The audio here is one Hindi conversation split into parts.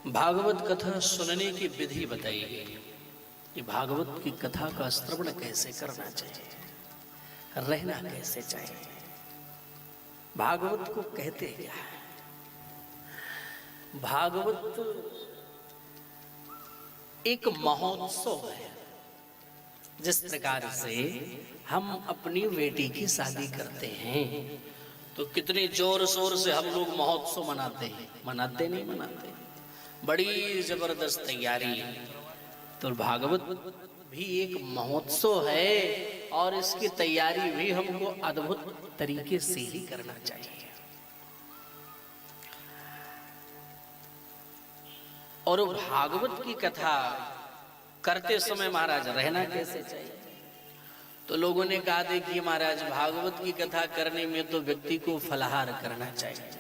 भागवत कथा सुनने की विधि बताई गई कि भागवत की कथा का श्रवण कैसे करना चाहिए, रहना कैसे चाहिए। भागवत को कहते क्या है? भागवत एक महोत्सव है। जिस प्रकार से हम अपनी बेटी की शादी करते हैं तो कितनी जोर शोर से हम लोग महोत्सव मनाते हैं, मनाते नहीं मनाते, बड़ी जबरदस्त तैयारी। तो भागवत भी एक महोत्सव है और इसकी तैयारी भी हमको अद्भुत तरीके से ही करना चाहिए। और भागवत की कथा करते समय महाराज रहना कैसे चाहिए? तो लोगों ने कहा देखिए महाराज, भागवत की कथा करने में तो व्यक्ति को फलाहार करना चाहिए।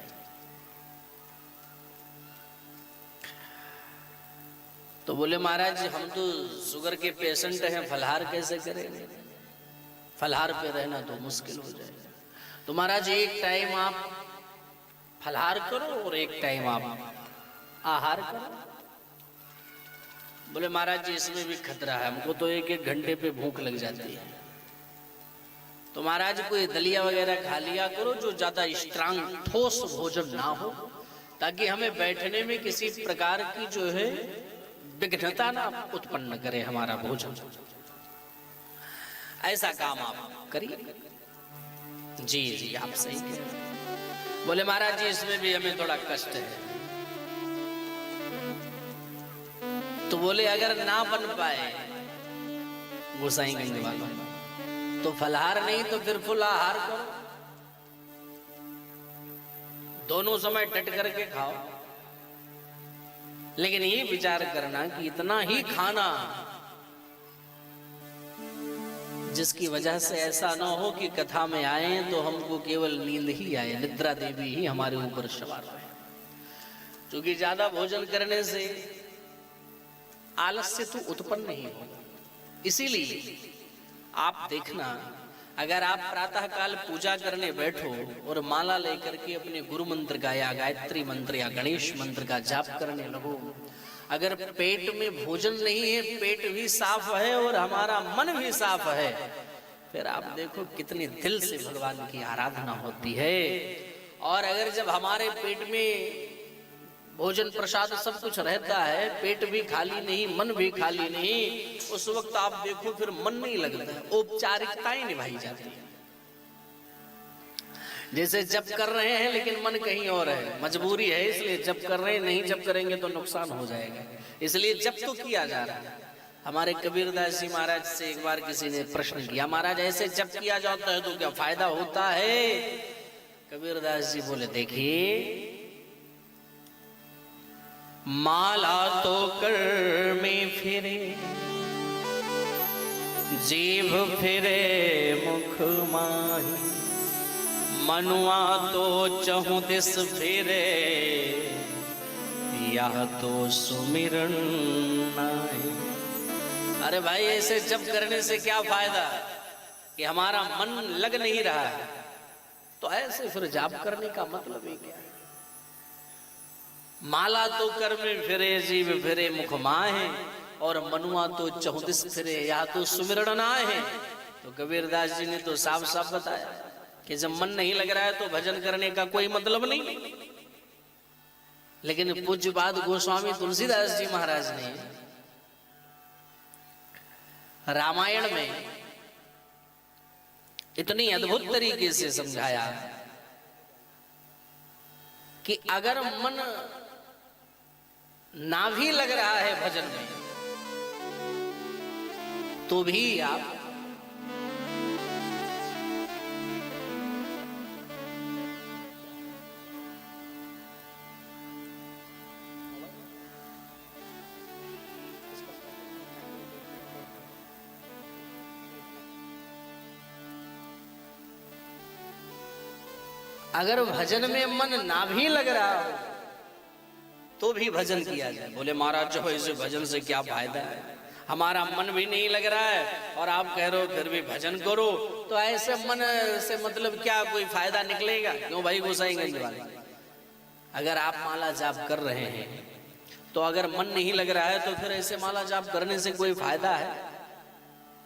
तो बोले महाराज हम तो शुगर के पेशेंट हैं, फलाहार कैसे करेंगे? फलाहार पे रहना तो मुश्किल हो जाएगा। तो महाराज एक टाइम आप फलाहार करो और एक टाइम आप आहार करो। बोले महाराज जी इसमें भी खतरा है, हमको तो एक एक घंटे पे भूख लग जाती है। तो महाराज कोई दलिया वगैरह खा लिया करो जो ज्यादा स्ट्रांग ठोस भोजन ना हो, ताकि हमें बैठने में किसी प्रकार की जो है विघ्नता ना उत्पन्न करे हमारा भोजन। ऐसा काम आप करिए। जी जी आप सही कह रहे हैं। बोले महाराज जी इसमें भी हमें थोड़ा कष्ट है। तो बोले अगर ना बन पाए गोसाईगंज वालों तो फलाहार नहीं तो फिर फुल आहार करो, दोनों समय डट करके खाओ। लेकिन ये विचार करना कि इतना ही खाना जिसकी वजह से ऐसा ना हो कि कथा में आए तो हमको केवल नींद ही आए, निद्रा देवी ही हमारे ऊपर सवार है। क्योंकि ज्यादा भोजन करने से आलस्य तो उत्पन्न नहीं होगा। इसीलिए आप देखना, अगर आप प्रातः काल पूजा करने बैठो और माला लेकर के अपने गुरु मंत्र का या गायत्री मंत्र या गणेश मंत्र का जाप करने लगो, अगर पेट में भोजन नहीं है, पेट भी साफ है और हमारा मन भी साफ है, फिर आप देखो कितने दिल से भगवान की आराधना होती है। और अगर जब हमारे पेट में भोजन प्रसाद सब कुछ रहता है, पेट भी खाली नहीं, मन भी खाली नहीं, उस वक्त आप देखो फिर मन नहीं लगता है, औपचारिकताएं निभाई जाती है। जैसे जप कर रहे हैं लेकिन मन कहीं और है, मजबूरी है इसलिए जप कर रहे हैं, नहीं जप करेंगे तो नुकसान हो जाएगा, इसलिए जप तो किया जा रहा है। हमारे कबीरदास जी महाराज से एक बार किसी ने प्रश्न किया, महाराज ऐसे जप किया जाता है तो क्या फायदा होता है? कबीरदास जी बोले देखिए, माला तो कर में फिरे, जीभ फिरे मुख माही, मनुआ तो चहु दिस फिरे, यह तो सुमिरन नाही। अरे भाई ऐसे जप करने से क्या फायदा कि हमारा मन लग नहीं रहा है? तो ऐसे फिर जाप करने का मतलब ही क्या है? माला तो कर में फिरे, जीव फिरे मुख माहे, और मनुआ तो चौदिस फिरे, या तो सुमिरण नाहे। तो कबीरदास जी ने तो साफ साफ बताया कि जब मन नहीं लग रहा है तो भजन करने का कोई मतलब नहीं। लेकिन पूज्यपाद गोस्वामी तुलसीदास जी महाराज ने रामायण में इतनी अद्भुत तरीके से समझाया कि अगर मन ना भी लग रहा है भजन में तो भी आप अगर भजन में मन ना भी लग रहा हो तो भी भजन किया जाए। बोले महाराज जो इसे भजन से क्या फायदा है, हमारा मन भी नहीं लग रहा है और आप कह रहे हो फिर भी भजन करो, तो ऐसे मन से मतलब क्या कोई फायदा निकलेगा? क्यों भाई गोसाईगंज वाले, अगर आप माला जाप कर रहे हैं तो अगर मन नहीं लग रहा है तो फिर ऐसे माला जाप करने से कोई फायदा है?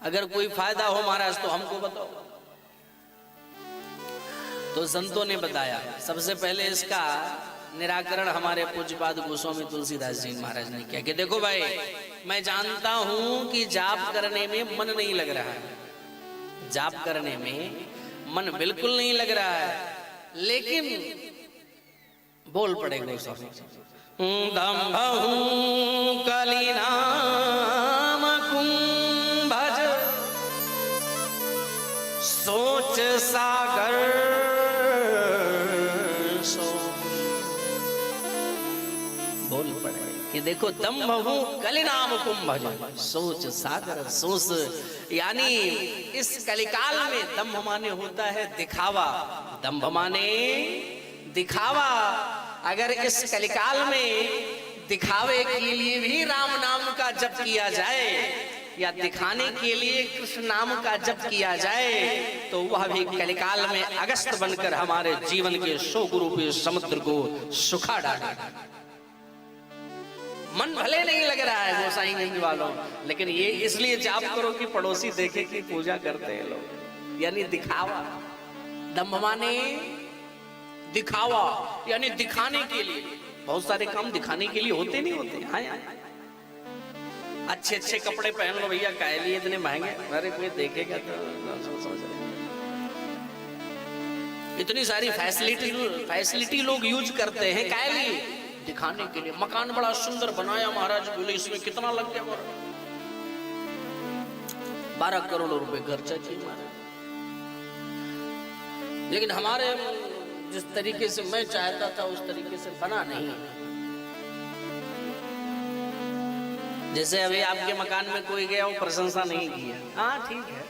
अगर कोई फायदा हो महाराज तो हमको बताओ। तो संतों ने बताया, सबसे पहले इसका निराकरण हमारे पूज्यपाद गोस्वामी तुलसीदास जी महाराज ने किया कि देखो भाई, मैं जानता हूं कि जाप करने में मन नहीं लग रहा है, जाप करने में मन बिल्कुल नहीं लग रहा है, लेकिन बोल पड़े गोस्वामी, दम्भहु कलिनाम कुंभज सोच सागर सो। बोल पड़े कि देखो, दम्भहु कलिनाम कुंभज सोच सागर सोच, यानी इस कलिकाल में दम्भ माने होता है दिखावा, दम्भ माने दिखावा। अगर इस कलिकाल में दिखावे के लिए भी राम नाम का जप किया जाए या दिखाने के लिए कृष्ण नाम का जप किया जाए तो वह भी कलिकाल में अगस्त बनकर हमारे जीवन के शोक रूपी समुद्र को सुखा डालेगा। मन भले नहीं लग रहा है गोसाईगंज वालों, लेकिन ये इसलिए जाप करो कि पड़ोसी देखे कि पूजा करते हैं लोग, यानी दिखावा। दम्भ माने दिखावा, यानी दिखाने के लिए। बहुत सारे काम दिखाने के लिए होते नहीं होते। हाँ, अच्छे अच्छे कपड़े पहन लो भैया, काहे लिए इतने महंगे? अरे कोई देखेगा तो इतनी सारी फैसिलिटी लोग यूज करते हैं, काहे लिए? दिखाने के लिए। मकान बड़ा सुंदर बनाया महाराज, बोले इसमें कितना लग गया? 12 करोड़ रुपए खर्चा किए महाराज। लेकिन हमारे जिस तरीके से मैं चाहता था उस तरीके से बना नहीं। जैसे अभी आपके मकान में कोई गया, वो प्रशंसा नहीं किया, हाँ ठीक है,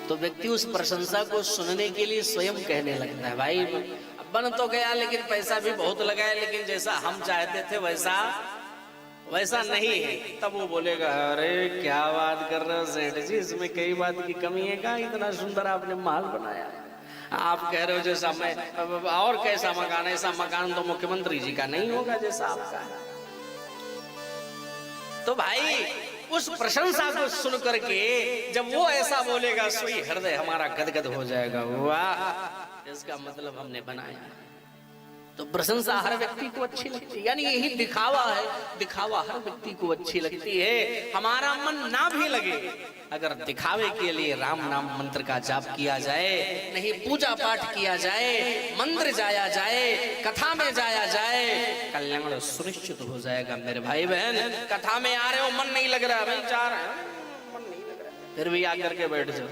तो व्यक्ति उस प्रशंसा को सुनने के लिए स्वयं कहने लगता है, भाई बन तो गया लेकिन पैसा भी बहुत लगा है, लेकिन जैसा हम चाहते थे वैसा नहीं है। तब वो बोलेगा, अरे क्या बात कर रहे हो सेठ जी, इसमें कई बात की कमी है क्या? इतना सुंदर आपने महल बनाया, आप कह रहे हो जैसा मैं, और कैसा मकान? ऐसा मकान तो मुख्यमंत्री जी का नहीं होगा जैसा आपका है। तो भाई उस प्रशंसा को सुन करके जब वो ऐसा बोलेगा, सोई हृदय हमारा गदगद हो जाएगा, वाह, इसका मतलब हमने बनाया। तो प्रशंसा हर व्यक्ति को अच्छी लगती है, यानी यही दिखावा है। दिखावा हर व्यक्ति को अच्छी लगती है। हमारा मन ना भी लगे, अगर दिखावे के लिए राम नाम मंत्र का जाप किया जाए, नहीं पूजा पाठ किया जाए, मंदिर जाया जाए, कथा में जाया जाए, कल्याण सुनिश्चित हो जाएगा। मेरे भाई बहन, कथा में आ रहे हो, मन नहीं लग रहा, भाई जा रहे हैं, मन नहीं लग रहा, फिर भी आकर के बैठ जाओ,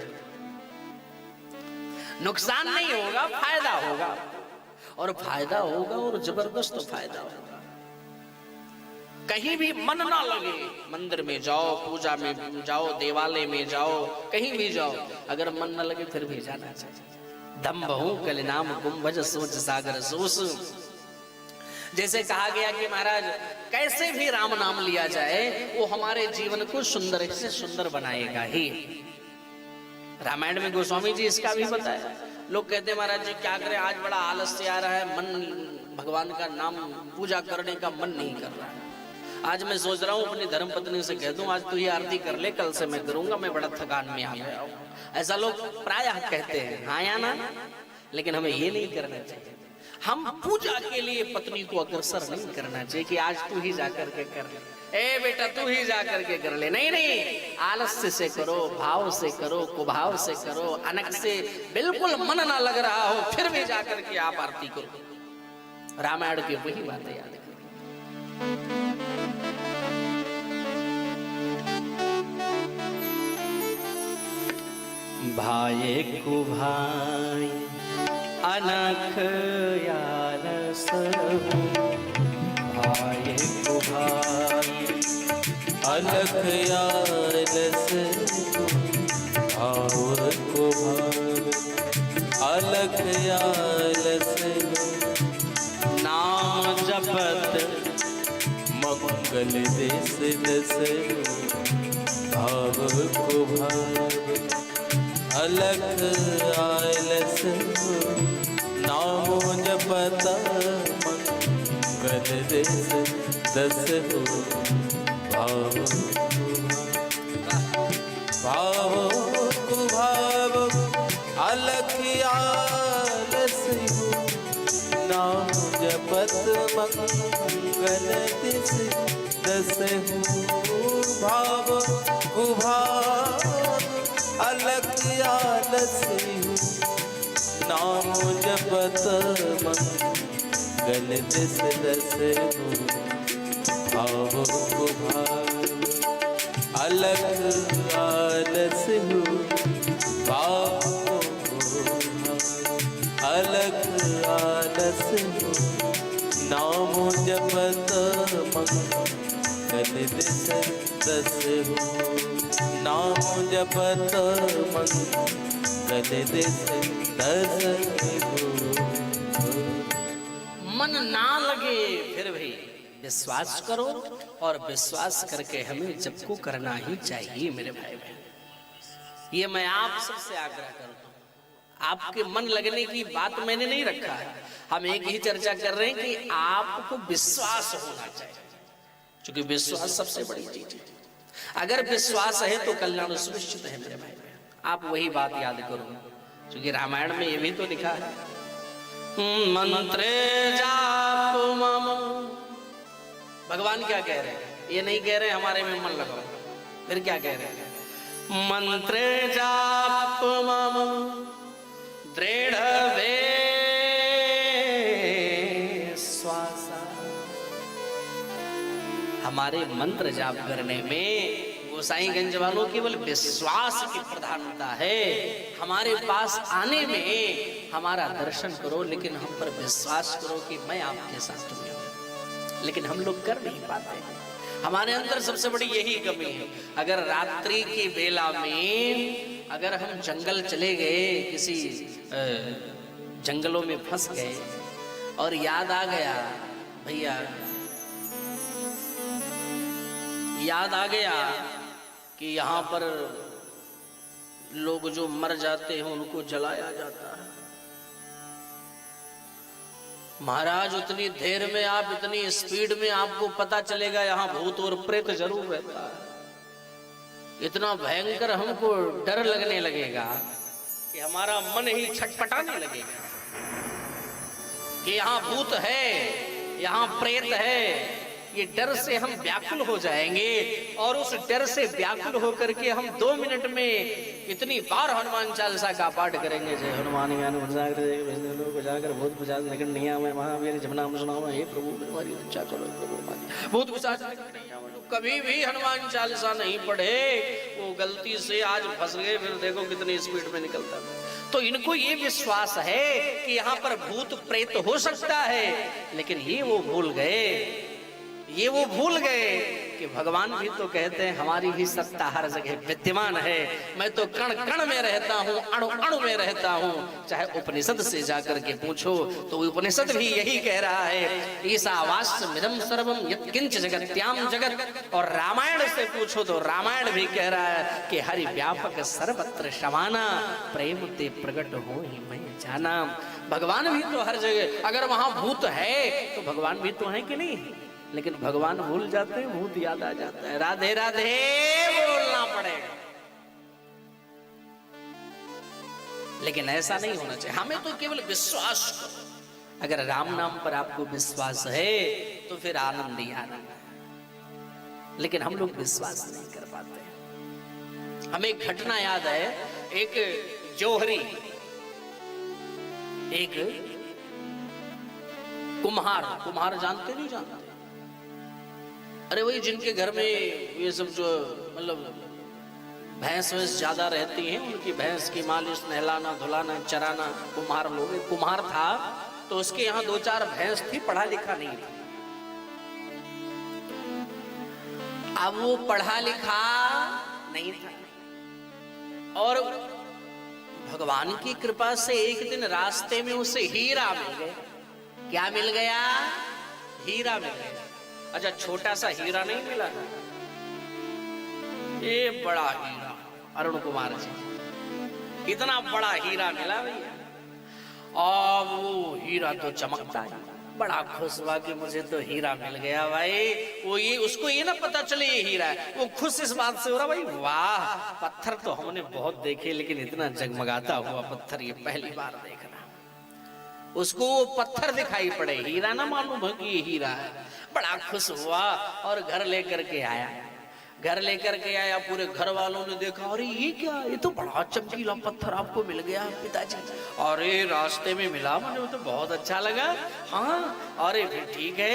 नुकसान नहीं होगा, फायदा होगा, और फायदा होगा और जबरदस्त फायदा होगा। कहीं भी मन ना लगे, मंदिर में जाओ, पूजा में जाओ, देवालय में जाओ, कहीं भी जाओ, अगर मन न लगे फिर भी जाना चाहिए। दम्भहु कलिनाम कुंभज सोच सागर सोस। जैसे कहा गया कि महाराज कैसे भी राम नाम लिया जाए, वो हमारे जीवन को सुंदर से सुंदर बनाएगा ही। रामायण में गोस्वामी जी इसका भी बताया। लोग कहते हैं महाराज जी क्या करें, आज बड़ा आलस्य आ रहा है, मन भगवान का नाम पूजा करने का मन नहीं कर रहा है। आज मैं सोच रहा हूँ अपनी धर्मपत्नी से कह दूं, आज तू ये आरती कर ले, कल से मैं करूंगा, मैं बड़ा थकान में आ गया हूँ। ऐसा लोग प्रायः कहते हैं, हाँ या ना? लेकिन हमें ये नहीं करना चाहिए। हम पूजा के लिए पत्नी को अग्रसर नहीं करना चाहिए कि आज तू ही जाकर के कर ले, ए बेटा तू ही जाकर के कर ले। नहीं नहीं, आलस्य से करो, भाव से करो, कुभाव से करो, अनक से बिल्कुल मन ना लग रहा हो फिर भी जाकर के आप आरती करो। रामायण की वही बातें याद करो। भाई को भाई अनख यारस, भाई को भाई अलख यारस, भाव को भाव अलख यारस, नाम जपत मंगल देश दस, भाव को भाव अलख आलस, नामो जपत मंगल गल दिस दस हो भाव भाव कुभाव अलख आलस हो नाम जपत मंगल दिस दस हो भाव कुभाव अलख आलस हो नाम जपत मंगल दिस दस हो भाव कुभाव अलख आलस हो भाव अलख आलस हो नाम जपत मंगल दिस दस हो नाम जपत मंगल दिस दस हो। मन ना लगे फिर भी विश्वास करो और विश्वास करके हमें जप को करना ही चाहिए मेरे भाई बहन। ये मैं आप सबसे आग्रह करता हूँ। आपके मन लगने की बात मैंने नहीं रखा है, हम एक ही चर्चा कर रहे हैं कि आपको विश्वास होना चाहिए, क्योंकि विश्वास सबसे बड़ी चीज है। अगर विश्वास है तो कल्याण सुनिश्चित है मेरे भाई बहन। आप वही बात याद करो, क्योंकि रामायण में ये भी तो लिखा है मंत्रे जाप मम। भगवान क्या कह रहे हैं? ये नहीं कह रहे हमारे में मन लगाओ, फिर क्या कह रहे हैं? मंत्रे जाप मम दृढ़ विश्वासा। हमारे मंत्र जाप करने में गोसाईगंज वालों केवल विश्वास की प्रधानता है। हमारे पास आने में हमारा दर्शन करो, लेकिन हम पर विश्वास करो कि मैं आपके साथ में हूं। लेकिन हम लोग कर नहीं पाते। हमारे अंदर सबसे बड़ी यही कमी है। अगर रात्रि की बेला में अगर हम जंगल चले गए, किसी जंगलों में फंस गए और याद आ गया, भैया याद आ गया कि यहाँ पर लोग जो मर जाते हैं उनको जलाया जाता है। महाराज उतनी देर में आप, इतनी स्पीड में आपको पता चलेगा यहाँ भूत और प्रेत जरूर रहता है। इतना भयंकर हमको डर लगने लगेगा कि हमारा मन ही छटपटाने लगेगा कि यहाँ भूत है, यहाँ प्रेत है। ये डर से हम व्याकुल हो जाएंगे और उस डर से व्याकुल होकर के हम 2 मिनट में इतनी बार हनुमान चालीसा का पाठ करेंगे। जय हनुमान ज्ञान बुझाकर भूत पिशाच निकट नहीं आवे, महावीर जब नाम सुनाओ, हे प्रभु हमारी रक्षा करो प्रभु। भूत पिशाच कभी भी हनुमान चालीसा नहीं पढ़े, वो गलती से आज फंस गए, फिर देखो कितनी स्पीड में निकलता। तो इनको ये विश्वास है कि यहाँ पर भूत प्रेत हो सकता है, लेकिन ये वो भूल गए कि भगवान भी तो कहते हैं हमारी भी सत्ता हर जगह विद्यमान है। मैं तो कण कण में रहता हूँ, अणु अणु में रहता हूँ। चाहे उपनिषद से जाकर के पूछो तो उपनिषद भी यही कह रहा है, ईशावास्यमिदं सर्वं यत्किंच जगत्याम जगत। और रामायण से पूछो तो रामायण भी कह रहा है कि हरि व्यापक सर्वत्र समाना, प्रेम ते प्रकट हो ही मैं जाना। भगवान भी तो हर जगह, अगर वहां भूत है तो भगवान भी तो है कि नहीं? लेकिन भगवान भूल जाते हैं, भूत याद आ जाता है। राधे राधे बोलना पड़ेगा। लेकिन ऐसा नहीं होना चाहिए, हमें तो केवल विश्वास करो। अगर राम नाम पर आपको विश्वास है तो फिर आनंद ही आनंद है। लेकिन हम लोग विश्वास नहीं कर पाते। हमें एक घटना याद है, एक जौहरी, एक कुम्हार जानते नहीं जानते? अरे वही जिनके घर में ये सब जो मतलब भैंस वैंस ज्यादा रहती हैं, उनकी भैंस की मालिश, नहलाना धुलाना, चराना कुम्हार लोग। कुम्हार था तो उसके यहाँ 2-4 भैंस थी, पढ़ा लिखा नहीं था। अब वो पढ़ा लिखा नहीं था और भगवान की कृपा से एक दिन रास्ते में उसे हीरा मिल गया। क्या मिल गया? हीरा मिल गया। अच्छा, छोटा सा हीरा नहीं मिला, ये बड़ा हीरा। अरुण कुमार जी, इतना बड़ा हीरा मिला भैया। और वो हीरा तो चमकता है, बड़ा खुश हुआ कि मुझे तो हीरा मिल गया भाई। वो ये उसको ये ना पता चले ये हीरा है, वो खुश इस बात से हो रहा भाई वाह, पत्थर तो हमने बहुत देखे लेकिन इतना जगमगाता हुआ पत्थर ये पहली बार देख रहा। उसको वो पत्थर दिखाई पड़े, हीरा ना मालूम है कि ये हीरा है। बड़ा खुश हुआ और घर लेकर के आया। घर लेकर के आया, पूरे घर वालों ने देखा, अरे ये क्या, ये तो बड़ा चमकीला पत्थर आपको मिल गया पिताजी। अरे रास्ते में मिला, मुझे तो बहुत अच्छा लगा। हाँ अरे फिर ठीक है,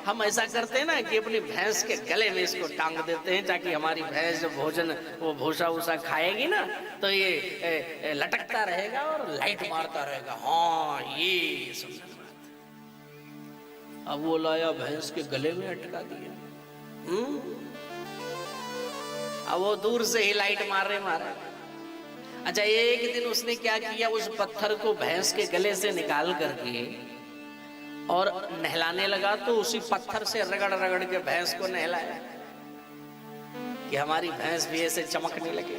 हम ऐसा करते हैं ना कि अपनी भैंस के गले में इसको टांग देते हैं, ताकि हमारी भैंस जब भोजन वो भूसा वूसा खाएगी ना तो ये लटकता रहेगा और लाइट मारता रहेगा। हाँ ये सुंदर बात। अब वो लाया, भैंस के गले में अटका दिया। अब वो दूर से ही लाइट मार रहे। अच्छा एक दिन उसने क्या किया, उस पत्थर को भैंस के गले से निकाल करके और नहलाने लगा, तो उसी पत्थर से रगड़ रगड़ के भैंस को नहलाया कि हमारी भैंस भी ऐसे चमकने लगे।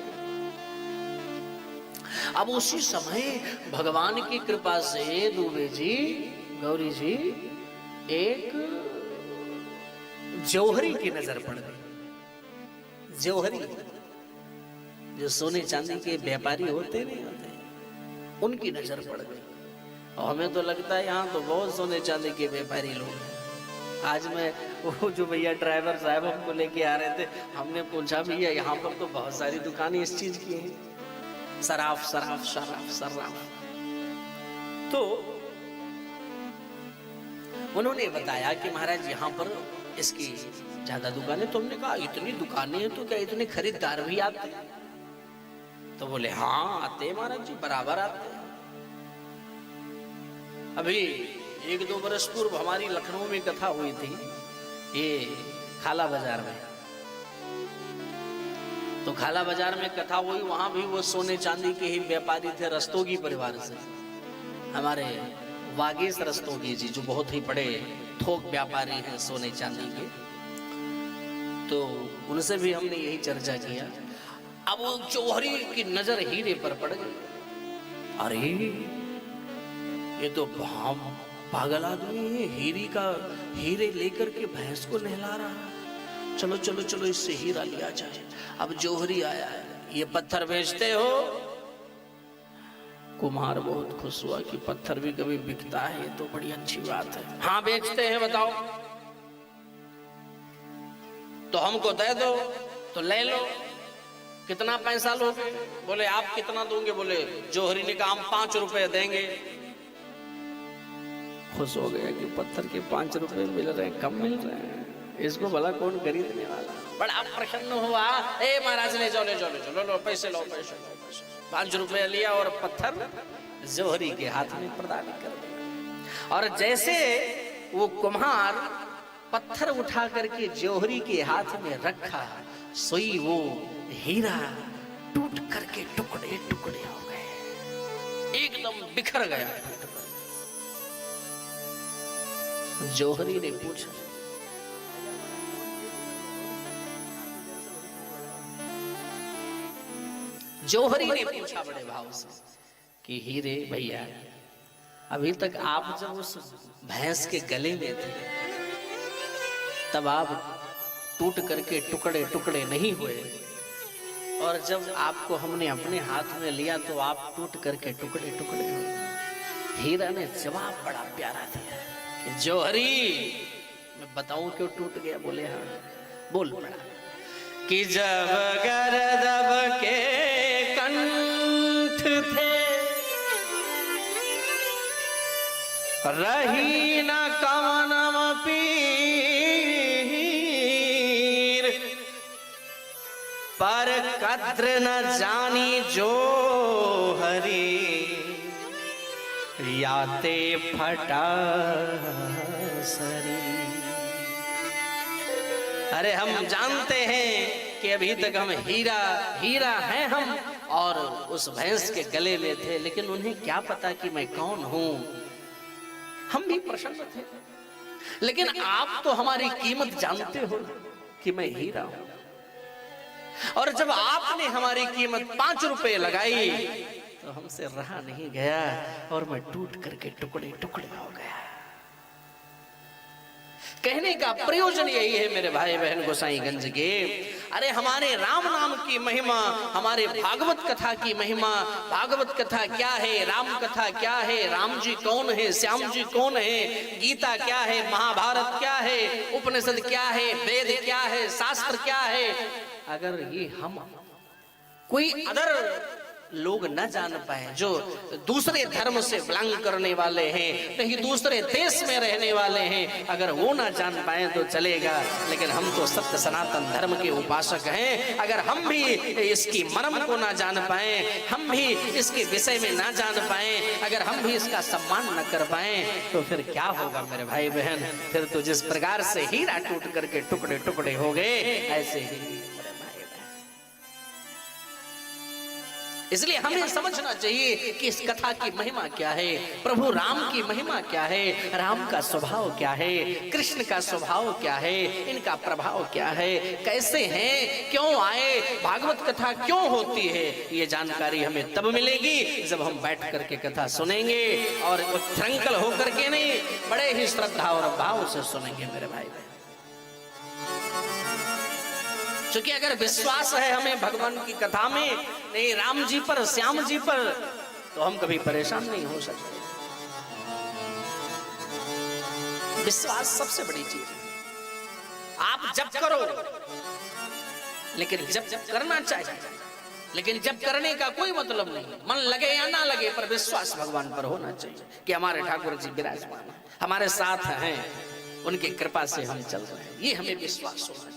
अब उसी समय भगवान की कृपा से दुबे जी, गौरी जी, एक जौहरी की नजर पड़ गई। जौहरी जो सोने चांदी के व्यापारी होते नहीं होते, उनकी नजर पड़ गई। और हमें तो लगता है यहाँ तो बहुत सोने चांदी के व्यापारी लोग हैं। आज मैं वो जो भैया ड्राइवर साहब हमको लेके आ रहे थे, हमने पूछा भैया यहाँ पर तो बहुत सारी दुकानें इस चीज की हैं, शराफ शराफ शराफ शराफ। तो उन्होंने बताया कि महाराज यहाँ पर इसकी ज्यादा दुकानें। तो हमने कहा इतनी दुकानें हैं तो क्या इतने खरीदार भी आते हैं? तो बोले हाँ आते हैं महाराज जी, बराबर आते हैं। अभी 1-2 बरस पूर्व हमारी लखनऊ में कथा हुई थी, ये खाला बाजार में। तो खाला बाजार में कथा हुई, वहां भी वो सोने चांदी के ही व्यापारी थे, रस्तोगी परिवार से। हमारे वागीश रस्तोगी जी जो बहुत ही बड़े थोक व्यापारी हैं सोने चांदी के, तो उनसे भी हमने यही चर्चा किया। अब वो जौहरी की नजर हीरे पर पड़ गई। अरे ये तो पागल आदमी है, हीरे लेकर के भैंस को नहला रहा है। चलो चलो चलो इससे हीरा लिया जाए। अब जौहरी आया है, ये पत्थर बेचते हो? कुम्हार बहुत खुश हुआ कि पत्थर भी कभी बिकता है, ये तो बड़ी अच्छी बात है। हाँ बेचते हैं, बताओ। तो हमको दे दो, तो ले लो। कितना पैसा लोगे? बोले आप कितना दोगे? बोले जौहरी ने कहा हम 5 रुपए देंगे। खुश हो गया कि पत्थर के 5 रुपए मिल रहे हैं, कम मिल रहे हैं, इसको भला कौन खरीदने वाला। बड़ा प्रसन्न हुआ। ए महाराज ले जाओ ले जाओ ले जाओ, लो पैसे लो पैसे लो। 5 रुपए लिया और पत्थर जौहरी के हाथ में प्रदान कर दिया। और जैसे वो कुम्हार पत्थर उठा करके जौहरी के हाथ में रखा, सोई वो हीरा टूट करके टुकड़े टुकड़े हो गए, एकदम बिखर गया। जौहरी ने पूछा, जौहरी ने पूछा बड़े भाव से कि हीरे भैया, अभी तक आप जब उस भैंस के गले में थे तब आप टूट करके टुकड़े टुकड़े नहीं हुए, और जब आपको हमने अपने हाथ में लिया तो आप टूट करके टुकड़े टुकड़े हो। हीरा ने जवाब बड़ा प्यारा दिया कि जौहरी, मैं बताऊं क्यों टूट गया? बोले हाँ, बोल पड़ा कि जब गर्दभ के कंठ थे रही न कवनम पीर, पर कद्र न जानी जौहरी, याते फटा सरी। अरे हम जानते हैं कि अभी तक हम हीरा हैं हम, और उस भैंस के गले में थे, लेकिन उन्हें क्या पता कि मैं कौन हूं। हम भी प्रसन्न थे, लेकिन आप तो हमारी कीमत जानते हो कि मैं हीरा हूं, और जब आपने हमारी कीमत 5 रुपए लगाई तो हमसे रहा नहीं गया और मैं टूट करके टुकड़े टुकड़े हो गया। कहने का प्रयोजन यही है मेरे भाई बहन गोसाईगंज के, अरे हमारे राम नाम की महिमा, हमारे भागवत कथा की महिमा। भागवत कथा क्या है, राम कथा क्या है, राम जी कौन है, श्याम जी कौन है, गीता क्या है, महाभारत क्या है, उपनिषद क्या है, वेद क्या है, शास्त्र क्या है, अगर ये हम कोई अदर लोग न जान पाए, जो दूसरे धर्म से बिलोंग करने वाले हैं, कहीं दूसरे देश में रहने वाले हैं, अगर वो ना जान पाए तो चलेगा, लेकिन हम तो सत्य सनातन धर्म के उपासक हैं। अगर हम भी इसकी मर्म को ना जान पाए, हम भी इसके विषय में ना जान पाए, अगर हम भी इसका सम्मान न कर पाए, तो फिर क्या होगा मेरे भाई बहन? फिर तो जिस प्रकार से हीरा टूट करके टुकड़े टुकड़े हो गए, ऐसे ही। इसलिए हमें समझना चाहिए कि इस कथा की महिमा क्या है, प्रभु राम की महिमा क्या है, राम का स्वभाव क्या है, कृष्ण का स्वभाव क्या है, इनका प्रभाव क्या है, कैसे हैं, क्यों आए, भागवत कथा क्यों होती है, ये जानकारी हमें तब मिलेगी जब हम बैठ करके कथा सुनेंगे, और उच्छृंखल होकर के नहीं, बड़े ही श्रद्धा और भाव से सुनेंगे मेरे भाई। क्योंकि अगर विश्वास है हमें भगवान की कथा में, नहीं राम जी पर, श्याम जी पर, तो हम कभी परेशान नहीं हो सकते। विश्वास सबसे बड़ी चीज है। आप जब करो, लेकिन जब करना चाहिए, लेकिन जब करने का कोई मतलब नहीं, मन लगे या ना लगे, पर विश्वास भगवान पर होना चाहिए कि हमारे ठाकुर जी विराजमान हमारे साथ हैं, उनकी कृपा से हम चल रहे हैं, ये हमें विश्वास होना चाहिए।